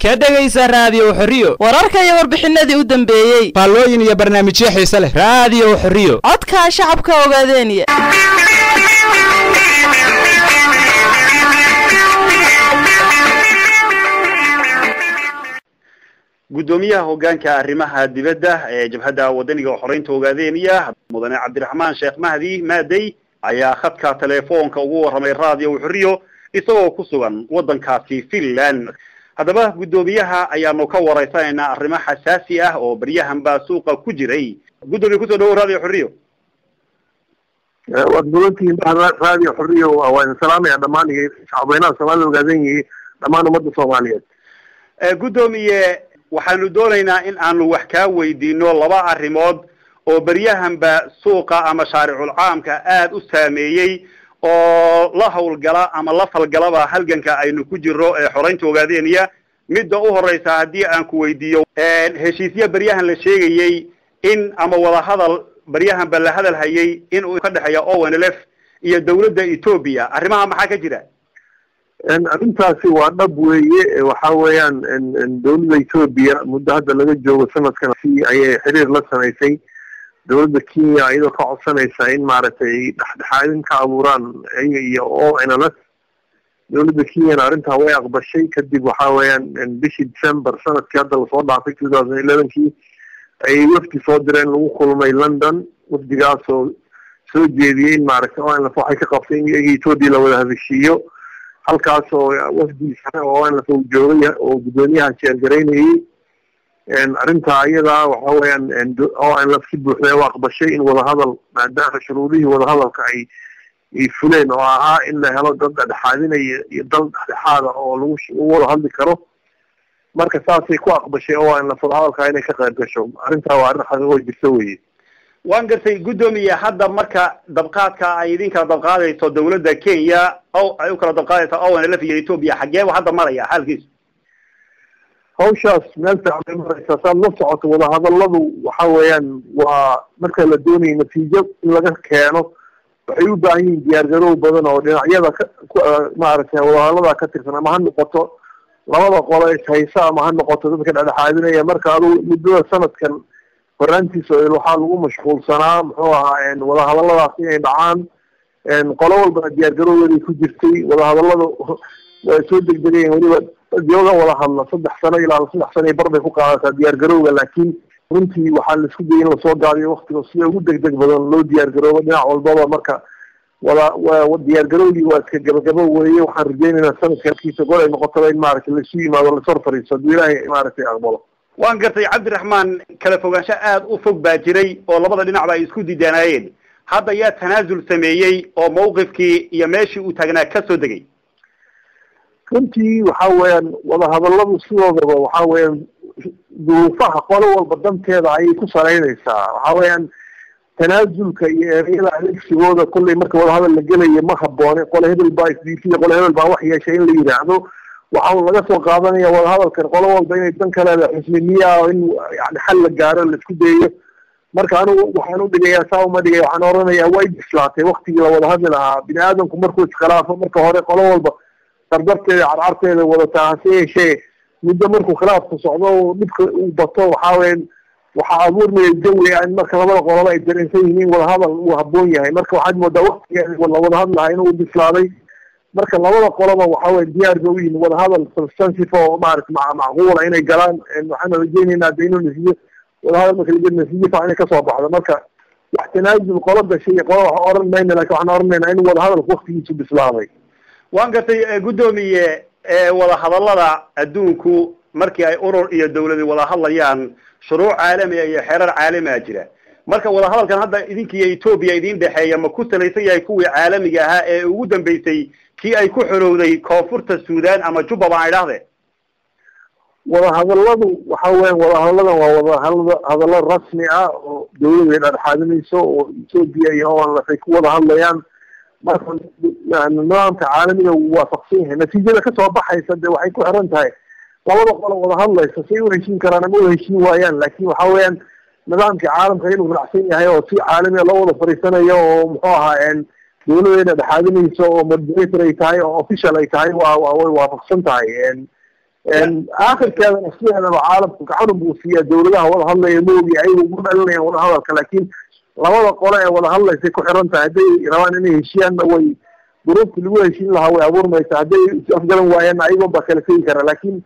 ka dhagaysa raadiyo xuriyo wararka iyo warbixinadii u dambeeyay faalooyin iyo barnaamijyo xiiso leh raadiyo xuriyo codka shacabka ogaadeenaya gudoomiyaha hoggaanka arrimaha dibadda ee jabhadda wadaniga xoreynta ogaadeenaya mudane cabdiraxmaan sheekh mahdi maaday ayaa khadka telefoonka ugu waramay raadiyo xuriyo isagoo ku sugan wadankaasi Finland. haddaba gudoomiyaha ayaanu ka wareysanaynaa arrimo xasaasi ah oo baryahan baa suuqa ku jiray. gudoomiye ku soo dhaw raadiyo xuriyo. wadooyinka raadiyo xuriyo waa salaamaya dhammaan shacabweynaha Soomaaliya ogaadeenaya dhammaan ummadda Soomaaliyeed. gudoomiye waxaanu doonaynaa in aanu wax ka weydiino laba arrimood oo baryahanba suuqa ama shaariicul caamka aad u saameeyay oo la hawlgala ama la falgalaba halganka aynu ku jiro ee xoreynta ogaadeenaya. midda u horeysa haddii aan ku weydiiyo heshiisyo baryahan la sheegayay in ama wada hadal baryahanba la hadal hayay in uu ka dhaxeeyo ONLF iyo dawladda Ethiopia, arrimaha maxaa ka jira? arrintaasi waa dhab weeye. waxa weeyaan dawladda Ethiopia muddo hadda laga joogo sanadkan si ayay xiriir la samaysay dawladda Kenya iyadoo ka codsanaysa in maaragtay dhexdhexaadin ka abuuraan iyo ONLF. dawladda Kenya arrintaa way aqbashay kadib waxa weeyaan bishii December sanadkii hadda lasoo dhaafay 2011kii ay wafdi soo direen lagu kulmay London. wafdigaasoo soo jeediyay in maaragtay ONLF waxay ka qabtay in Ethiopia la wada hadashiyo. halkaasoo wafdigiisa oo aan la soo joogay oo gudoomiyaha sheergareynayay arrinta iyada waxa weeyaan oo aan la si buuxday oo aqbashay in wada hadal maadaama shuruudihii wada hadalka ay fuleen oo ahaa in la helo dad dhexaadinaya iyo dal dhexaada oo lagu wada hadli karo. marka saasay ku aqbashay oo aan la wada hadalka inay ka qayb gasho. arrinta waa arrin xaqiiqo jirta weeye. waan gartay gudoomiye hadda marka dabqaadka ay idinka dabqaadayso dawladda Kenya oo ay u kala dabqaadayso ONLF iyo Ethiopia xagee hadda maraya xaalkiis? hawshaas meel fiican maraysa saad la socoto wada hadalladu waxa weeyaan waa marka la doonayo natiijo in laga keeno waxay u baahan yihiin diyaargarow badan oo dhinacyada maaragtay wada hadallada ka tirsan ama ha noqoto labada qolo ee haysa ama ha noqoto dadka dhexdhexaadinaya. marka adigu muddada sanadkan horaantiisa waxaa lagu mashquulsanaa muxuu ahaa wada hadalladaas inay dhacaan. qolo walbana diyaargarowgeeday ku jirtay. wada hadallada way soo degdegayeen weliba jooga wada hadla 3 sano ilaa 3 sano bar bay ku qaadataa diyaargarowga. laakiin runtii waxaa la isku dayay in lasoo gaadiyo waqtiga sida ugu degdeg badan loo diyaargaroobo dhinac walbaba. marka diyaargarowgii waa iska gabagabo weeye. waxaan rajaynaynaa sanadkiisa gol ay noqotaba in maaragtay laisu yimaado lasor fariisto hadduu ilaahay maaragtay aqbalo. waan gartay cabdiraxmaan kala fogaansho aad u fog baa jiray oo labada dhinacba ay isku diidaanaayeen. hadda yaa tanaasul sameeyey oo mawqifkii iyo meeshii uu taagnaa ka soo degay? runtii waxa weeyaan wada hadalladu sidoodaba waxa weeyaan duruufaha qolo walba danteeda ayay ku salaynaysaa. waxa weeyaan tanaasulka iyo ereyada adeegsigooda kolley marka wada hadal la gelayo ma habboone. qolo hebel baa isdiifiya qolo hebel baa wax yeeshay in la yidhaahdo. waxaa laga soo qaadanaya wada hadalkan qolo walba inay dan kale xisniya in yani xal la gaaro la isku dayayo. marka anigu waxaan u dhigayaa saa uma dhigay. waxaan oranayaa way bislaatay waqtigii la wada hadli lahaa. bini aadamku markuu iskhilaafo marka hore qolo walba dardarteeda carcarteeda wadataa. hase yeeshee muddo markuu khilaafku socdo dhibka uu bato waxa weeyaan waxaa abuurmaya jawi in marka labada qoloba ay dareensan yihiin wada hadal uu habboon yahay. marka waxaad moodaa waqtigeeda la wada hadlahaa inuu bislaaday. marka labada qoloba waxa weeye diyaar ba u yihiin wada hadal substantive oo maaragtay macquula inay galaan. waxaan rajaynaynaa inuu nasiiyo wada hadal marka la nasiiyo fiican inay kasoo baxdo. marka wax tanaasul qolo gashay qolo wax oran mayna laakiin waxaan oranaynaa in wada hadalku waqtigiisu bislaaday. waan gartay gudoomiye wada hadallada adduunku markii ay urur iyo dawladi wada hadlayaan shuruuc caalami iyo xeerar caalami ah jira. marka wada hadalkan hadda idinkiiyo Ethiopia idin dhaxeeya ma ku salaysan yahay kuwii caalamiga ahaa ee ugu dambeysay kii ay ku xorowday koonfurta Suudaan ama Juba baan idhaahdee? wada hadalladu waxa weeyaan wada hadalladan waa wada hadallo rasmi ah oo dawladda dhexaadinayso oo Ethiopia iyo ONLF ay ku wada hadlayaan. marka nidaamka caalamiga uu waafaqsan yahay. natiijada kasoo baxaysa de waxay ku xiran tahay labada qolo wada hadlaysa say u heshiin karaan ama u heshiin waayaan. laakiin waxa weeyaan nidaamka caalamka inuu raacsan yahay oo si caalamiga loo wada fariisanayo oo muxuu ahaa dawladeena dhexaadinayso oo moderator ay tahay oo official ay tahay way waafaqsan tahay. آخر كذا نفسي أنا بعالم كعنهم بوسيا دولها ولا هلا يموجي أيوة يقول لنا ولا هذا لكن لما قلنا ولا هلا يسكوا حرنت هدي روان إنه هشيان وي ظروف اللي هو يشيل لها ويعبر ما يساعده أفضل ويانا أيوة بكالسين كره لكن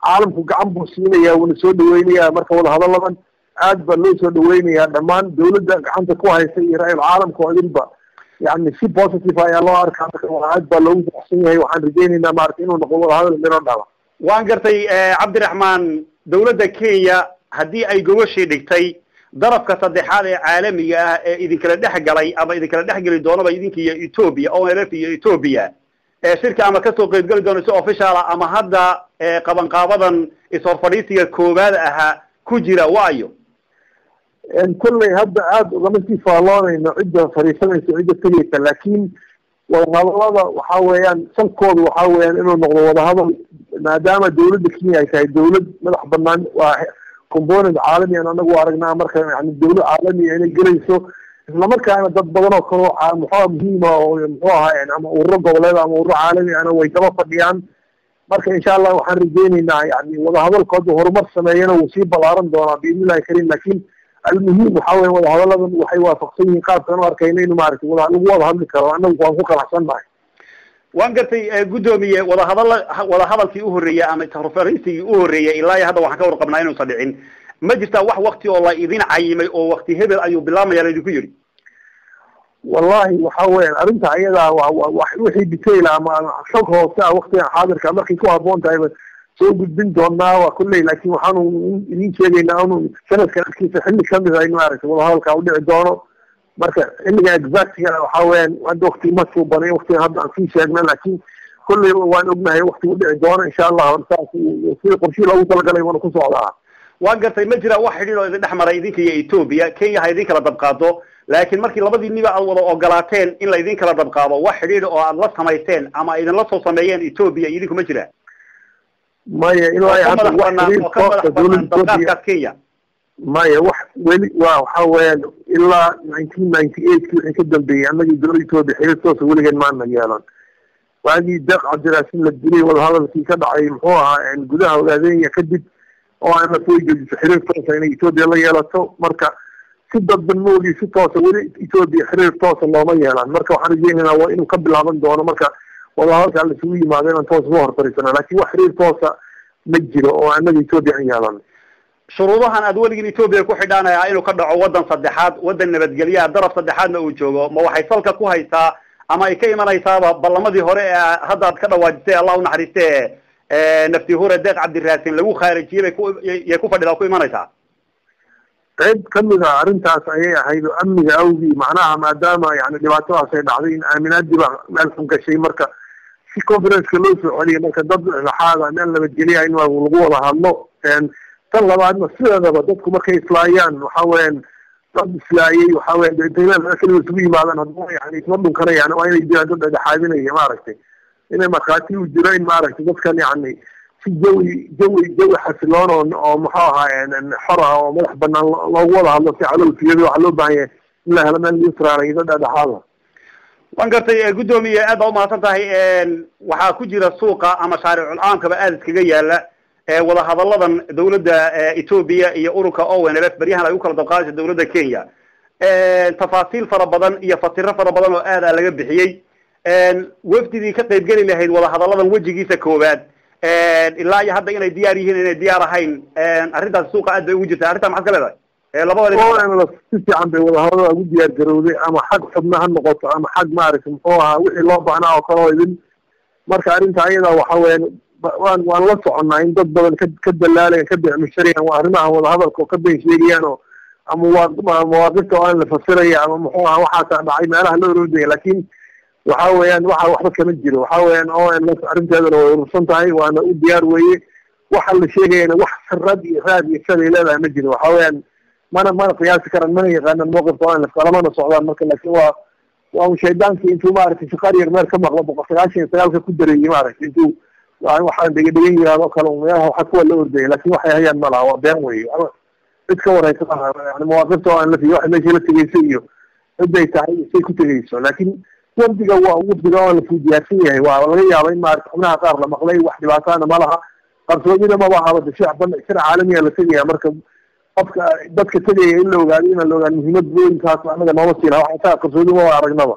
عالم كعم بوسينا يا ونسود وينيا مركب ولا هذا لمن عاد بلوسود وينيا دمان دولة عند كوها يصير رأي العالم كوالبا يعني في بوزيتيف يا الله أركان عاد بلوسود حسين هي وحن رجينا مارتين ونقول هذا اللي نرده waan gartay cabdiraxmaan dawladda Kenya hadii ay goboshay dhigtay darafka saddexaad ee caalamiga ah ee idinkala dhaxgalay ama idinkala dhaxgali doonaba idinkiyo Ethiopia oo LF iyo Ethiopia shirka ama ka soo qeyb gali doona si official ama hadda qaban qaabadan isoo fadhiisiga koobaad aha ku jira waayo كل هذا عاد ضمنتي فالله عدة فريسان عدة تليفة لكن وهذا وحاول سنكود وحاول إنه نقول هذا ما دام الدولة الكيميائية كهي الدولة ملح بنان وكومبوننت عالمي أنا نقول عرقنا مركز يعني الدولة عالمية يعني جريسو لما كان ضد بدنا كروع محاور مهمة ومحاها يعني أما ورقة ولا أما ورقة عالمي أنا ويتوفى يعني مركز إن شاء الله وحنرجيني يعني وهذا القدر هرمر سنين وصيب بالعرض دونا بإذن الله الكريم لكن المهم وحاول وهذا لازم وحيوافقني قاب كانوا أركينين ومعرفة وهذا هم كانوا أنا وأنفق الحسن معي. وانقرتي قدومية ولا هذا في أهرية أما تهرفريسي أهرية إلا هذا وحكاور قبنا إنه صديقين ما جرت وقتي والله إذن عيمي أو وقتي هبل أيو بالله ما يريد كيري. والله وحاول أنت عيدا وحي بتيلا ما شوكه وقتها وقتها حاضر كمان كيكوها بون تايم سوق البنت والنا وكل لكن وحنو إني شيء إنه سنة كانت كيف حل كم زي ما عرفت والله هذا كأولي عدانه مركز اللي إكزاكت يعني وحاول وعنده وقتي مشوا بني وقتي هذا في شيء لكن كل وين ابنها وقتي ولي عدانه إن شاء الله ونسافر قرشي لو طلق لي وأنا كنت على وانقرتي مجرى واحد لو إذا نحمر يديك يا إثيوبيا كي هيديك لا تبقاته لكن مركي لبدي نبى أو قلاتين إلا يديك لا تبقاته واحد أو الله سمايتين أما إذا الله سمايين إثيوبيا يديكم مجرى ما إلى واحد دولة ما واحد وحاول إلا 1998 كده بيعمل الدولة توبي حيث ولا جن معنا جالن وهذه دق عبد الرحيم الدولي والهذا في كذا عيموها يعني جودها وهذه يكذب أو أنا توجد في حرير توصل يعني توبي الله يلا مركا سدد بالنولي ستوصل ولا توبي حرير توصل الله ما يلا مركا وحرجينا وإنه قبل هذا دونه مركا والله هذا اللي سوي ما بين توصل ظهر طريقنا لكن وحرير توصل مجرى أو أنا توبي عيالا شروطها أدول إثيوبيا كوحدانا إنه كذا عوضا صدحات ودن نبتجليها ضرب صدحات نوجوه ما وحيصلك كوهيسا أما يكي من يصاب بالماضي هراء هذا كذا واجته الله ونحرسته نفتي هراء دق عبد الراسين لو خارجي يكون فدلا كوي من يصاب. طيب كم إذا عرنت صحيح هيدو أمي أوزي معناها ما دام يعني اللي بعتوها سيد عظيم آمنات دي مالكم كشيء مركا في كونفرنس كلوس عليه مركا ضد الحاجة أن اللي بتجليها إنه والغوة هالله يعني طلع بعد ما السنة ده بدأتكم مركا إسلايان وحاول ضد إسلايي وحاول بإنتهاء الأكل والسوي بعد هذا يعني يتمنون كره يعني وين يجي ضد ده حاجين هي ما عرفتي إنما خاتي والجيران ما عرفتي بس كان يعني في جو حسلان أو محاها يعني حرها وملح بنا الله والله الله في علو في يده وعلو بعيه لا لما اللي يسرع عليه ده حاله. وانقرتي قدومي أدعو ما تنتهي وحا كجير السوق أما شارع العام كبأدت كجيا لا ولا هذا الله دولة إثيوبيا هي أوروكا أو أنا بس بريها لا يوكل دقائق دولة كينيا تفاصيل فربضان هي فترة فربضان وآذى اللي قد بحيي وفدي ذي كتب جري لهيد ولا هذا الله وجه جيسة كوباد إلا يهدى إن دياري هنا ديار هين أريد السوق أدى وجهت أريدها مع كذا أنا بس عندي ولا هذا ودي أجرودي أما حق حبنا هالنقطة أما حق ما أعرف مقوها وحي الله بعنا وقرايبين مركا أرنت عيدا وحوين وأنا لا صعنا إن ضد كدلالة كبيع مشتريا وأرمها ولا هذا كبيع شيئا أما مواقفته أنا لفصيرية أما محوها وحاسة بعيد ما لها لورودي لكن وحاول واحد كمجري وحاول أنا أرنت هذا ورسنتهاي وأنا ديار ويه وحل شيئا وح الردي هذه الشيء لا مجري وحاول ما أنا قياس كرن ما يغنى الموقف طبعا فلما أنا صعدان مركز لكن هو شيطان في أنتوا ما عرفت في قرية مركز مغلب وقصة شيء سيالك كدري ما عرفت أنتوا يعني واحد بيجي هذا كلام ياها وحكوا الأردي لكن واحد هي الملعب وبيعوي بتكور هي يعني مواقفته أنا في واحد ماشي لتجيسيه بدأ يتعي شيء كتجيسه لكن يوم تجوا اللي في دياسية والله يا بين ما عرفت أنا قارن لما خلي واحد بعثنا ملها qarsoodina maba ahaba shir caalamiya la tegaya marka qofka dadka tegaya in la ogaado in la ogaado muhiimad weynkaas anaga nooma siina waxa taa qarsoodi ma aragnaba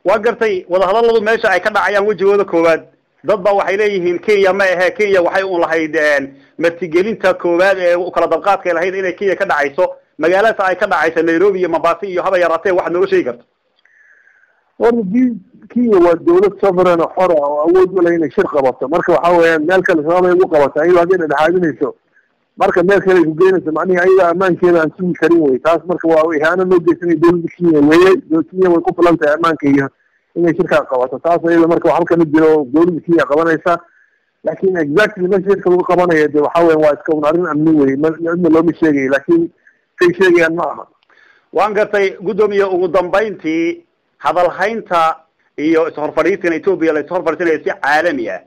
waa gartay wadahadalladu meesha ay ka dhacayaan wejigooda koowaad dad baa waxay leeyihiin Kenya ma ahe Kenya waxay u lahayd martigelinta koowaad ee kala dalqaadka lahayd inay Kenya ka dhacayso magaalada ay ka dhacayso Nairobi iyo Mombasa iyo haba yaratee wax nooga sheegi karto Kenya waa dawlad sovereign xor ah oo awood u leh inay shir qabato marka waxa weeyaan meel kale sabab ay ugu qabato ay hadii dhaxaadinayso marka meel kale ku geynayso macnaheedu ayaga amaankeeda aan sugi karin way taas marka waa ihaano loo jeesanay dawladda Kenya way ku filantay amaanka iyo inay shirka qabato taas ayada marka halkan jiro dawladda Kenya qabanaysa laakiin exactly ma shirka lagu qabanayo waxa weeyaan waa iska unarin amni way ma loo sheegay laakiin say sheegayaan ma aha waan gartay gudoomiye ugu dambeyntii hadal haynta iyo isxorfariiska Ethiopia la isxorfariisay si caalami ah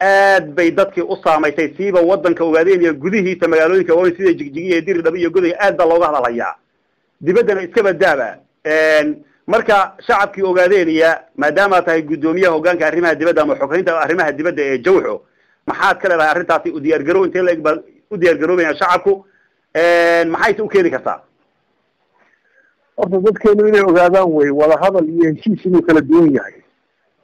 aad bay dadkii u saameysay siiba wadanka ogaadeenaya gudihiisa magaalooyinka oo sida jigjigiye dir dhab iyo gudiga aad baa looga hadalaya dibadana iska badaaba marka shacabkii ogaadeenaya maadaama tahay gudoomiyaha hoggaanka arrimaha dibadda ama xoghaynta arrimaha dibadda ee Jawxo maxaad ka leedahay arrintaasi u diyaar garow intee la u diyaar garoobaya shacabku maxay u keeni kartaa horta dadkeenu inay ogaadaan way wada hadal iyo heshiis inuu kala duwan yahay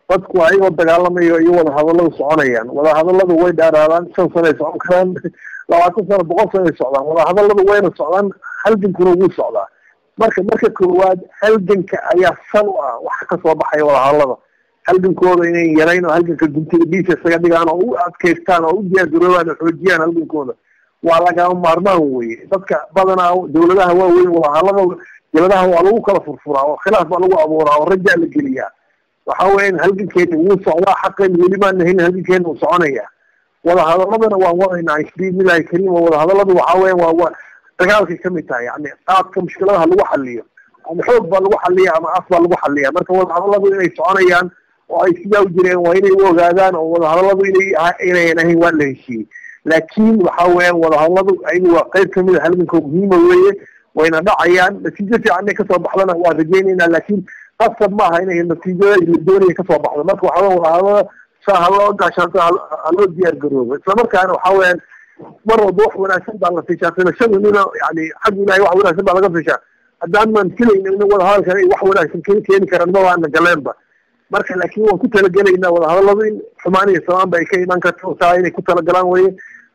dadku ayagoo dagaalamayo iyo wada hadalladu soconayaan wada hadalladu way dhaaraadaan 5 sano ay socon karaan 20 sano 100 sano ay socdaan wada hadalladu wayna socdaan halgankuna wuu socdaa marka koowaad halganka ayaa sal u ah wax ka soo baxay wada hadallada halgankooda inay yareen oo halganka guntiga dhiisa isaga dhigaan oo u adkeystaan oo u diyaar garoobaan oo xoojiyaan halgankooda waa laga maarmaan weeye dadka badanaa dawladaha waaweyn wada hadallada dawladaha waa lagu kala furfuraa oo khilaaf baa lagu abuuraa oo rajac la geliyaa waxa weeyaan halgankeena wuu socdaa xaqeen weli ma nahin halgankeena uu soconaya wada hadaladana waan wadaynaa isbiidilaahi kariim wada hadaladu waxa weeyaan waa dagaalkii kamid tahay yani qaadka mushkiladaha lagu xaliyo ama xoog baa lagu xaliyaa ama af baa lagu xaliyaa marka wada hadaladu inay soconayaan oo ay sidaa u jireen waa inay u ogaadaan oo wada hadaladu inay ahayn waa la heshiiyey laakiin waxa weeyaan wada hadaladu ayagu waa qayb kamid ah halganka muhiima weeye wayna dhacayaan natiijo fiican inay kasoo baxdana waa rajaynaynaa laakiin qasab ma aha inay natiijada la doonaya kasoo baxdo marka waxa weeyaan wada hadalada saa haloo gaashaanto haloo diyaar garoobo isla markaana waxa weeyaan mar walba wax wanaagsan baa la fishaa filashadu nina yani xag ilaahay wax wanaagsan baa laga fishaa haddaan maan filayna in wada hadalkan ay wax wanaagsan keeni karaan ma waana galeenba marka laakiin waan ku talagelaynaa wada hadalladu in xumaan iyo samaan ba ay ka iman karto saa inay ku talagalaan weye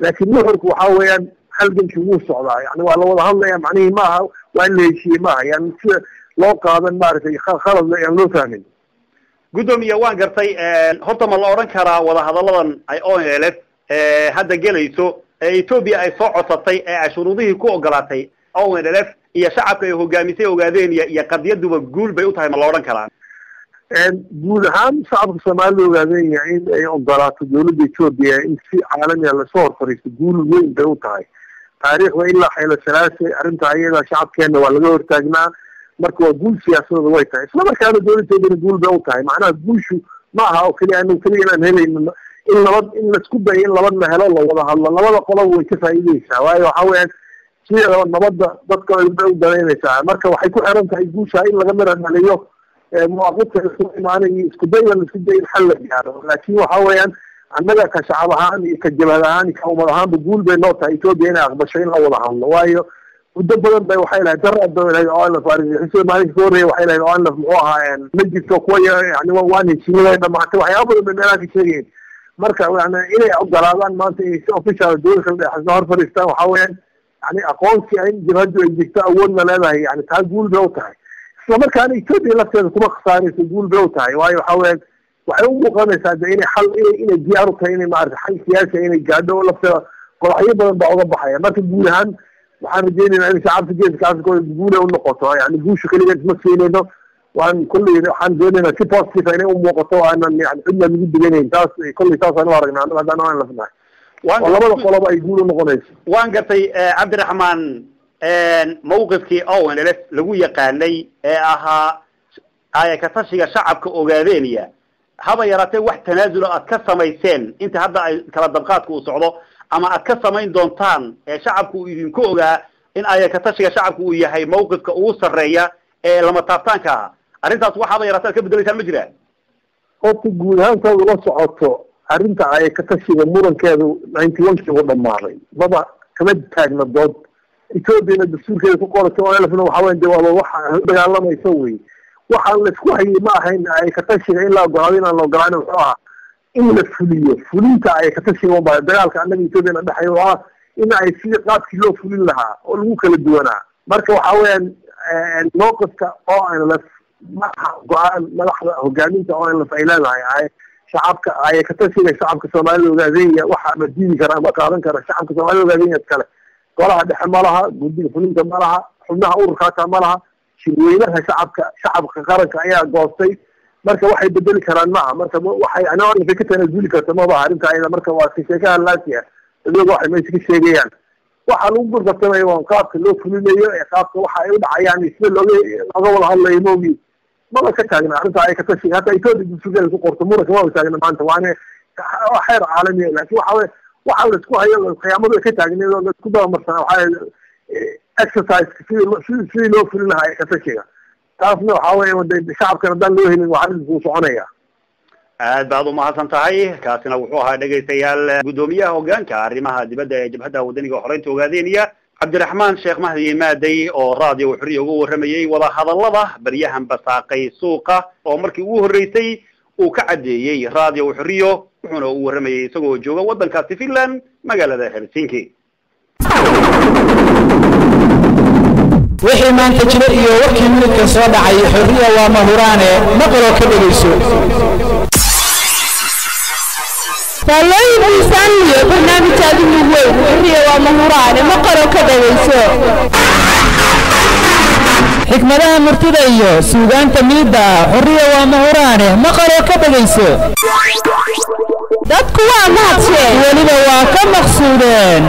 laakiin nuxurku waxa weeyaan halgankii wuu socdaa yani waa la wada hadlaya macnihii maaha waa in la heshiiyey maaha yani sida loo qaadan maaragtay khalad aan loo fahmin gudoomiye waan gartay horta ma la odhan karaa wada hadalladan ay ONLF hadda gelayso Ethiopia ay soo codsatay ee shuruudihii ku ogolaatay ONLF iyo shacabka ay hogaamisay ogaadeen iyo qadiyaduba guul bay u tahay ma la odhan karaa guud ahaan shacabka Soomaaliya ogaadeen in ay ogolaato dawladda Ethiopia in si caalami ah la soo horfariisto guul weyn bay u tahay taariikhda ilaa xayla salaasay arrinta ayada shacabkeena waa laga hortaagnaa marka waa guul siyaasadooda way tahay isla markaana dawladdeedana guul bay u tahay macnaha guushu ma aha oo keliya inaan helayno in la isku dayo in labad la helo la wada hadlo labada qolob way ka faa'iideysaa waayo waxa weeyaan sida nabadda dadka ay u danaynaysaa marka waxay ku xiran tahay guusha in laga mira dhaliyo muwaaqifka isku imaanay isku dayga la isku day in xal la gaaro laakiin waxa weeyaan annaga ka shacab ahaan iyo ka jabhad ahaan iyo ka ummad ahaanba guul bay noo tahay Ethiopia inay aqbasho in la wada hadlo waayo muddo badan bay waxay lahayd darad bay lahayd ONLF argagixisada maalinka ka horreeyay waxay lahayd ONLF muxuu ahaa ma jirto kuwa yani waan heshiiyey dhamaatay waxyaaba badan bay meelaha ka sheegeen marka yani inay ogolaadaan maanta inay si official dawladda dhexda hor fariistaan waxa weeyaan yani aqoonsi in jabhadu ay jirto awoodna leedahay yani taa guul bay u tahay isla markaana Ethiopia lafteeda kuma khasaarayso guul bay u tahay waayo waxa weeyaan waxay u muuqanaysaa de inay xal inay diyaar u tahay inay maaragtay xal siyaasi inay gaadho lafteeda qodxyo badan baa uga baxaya marka guud ahaan waxaan rajaynaynaa in shacabka geeska afrika guule u noqoto yani guusha keligeed ma siinayno waan kulley waxaan doonaynaa si positive inay u muuqato aanan yani cidna lagu diganayn taas kulley saasaan u aragnaa anaga haddaan aan lafnahay oo labada qoloba ay guul u noqonayso waan gartay cabdiraxmaan mawqifkii ONLF lagu yaqaanay ee ahaa ka tashiga shacabka ogaadeenaya haba yaraatee wax tanaasulo aad ka samayseen inta hadda ay kala dabqaadku u socdo ama aad ka samayn doontaan ee shacabku uu idinku ogaa in ka tashiga shacabku uu yahay mawqifka ugu sarreeya ee lama taabtaanka arrintaas waxaaba yaraatee ka bedelaysaan ma jiraan horta guud ahaan saad ula socoto arrinta ay ka tashiga murankeedu 91kii u dhamaaday baba kama taagna dood Ethiopia dastuurkeeda ku qoratay oo elfna waxa weyn dawada waxa dagaalamayso way waxaan la isku hayay ma ahayn ay ka tashiga ilaa go'aadina loo galaano waxa in la fulinta ay ka tashiga baa dagaalka annaga Ethiopia dhaxay waa in ay si qaabkii loo fulin lahaa oo lagu kala duwanaa marka waxa weyn موقفك أو أنا لف ما قال ما لحظة هو قاعدين أو أنا لف إعلانها يعني شعبك أي كتسير شعبك الصومالي الغازية واحد مديني كرام قارن كرام شعبك الصومالي الغازية تكلم قالها دحملها بدي فلين دمرها حنا أورخاتها مالها شوينها شعبك قارن كأيها قاصي مركب واحد بدل كرام معه مركب واحد أنا أعرف في كتير نزول كرام ما بعرف كأيها مركب واحد كان لاسيا اللي واحد ما يسكت شيء يعني waxa lagu gurdatay waa qaabka loo fulinayo ee qaabka waxa ay u dhacayaan isla looga wada hadlayo moogi ma ka taagna arrinta ay ka tashay hata ay toodi suuqyada ku qorto muranka waa taagna maanta waana xeer caalami ah laakiin waxa la isku hayo qiyaamada ka taagneed oo isku daamarsan waxa exercise si loo fulinayo ka tashiga taasna waxa weeye shacabka dan loo helin waxa uu soconaya aad baad u mahadsan tahay kaasina wuxuu ahaa dhageystayaal gudoomiyaha hoggaanka arrimaha dibadda ee jabhadda wadaniga xoreynta Ogaadeniya Cabdiraxmaan Sheekh Mahdi Maaday oo raadiyo xuriyo ugu waramayay wada hadallada baryahan basaaqay suuqa oo markii ugu horeysay uu ka cadeeyay raadiyo xuriyo wuxuuna ugu waramayay isagoo jooga wadankaasi Finland magaalada Helsinki wixii maanta jira iyo warkii midka soo dhacay xuriyo waa mahuraane maqlo ka dhageyso فالله يسألني برنامج هذا الوين هي ومهران ما قرأ كذا يسوع حكمة مرتدية سوغان تميدا حرية ومهران ما قرأ كذا يسوع دتكوا ما تشي ولما واكم مقصودين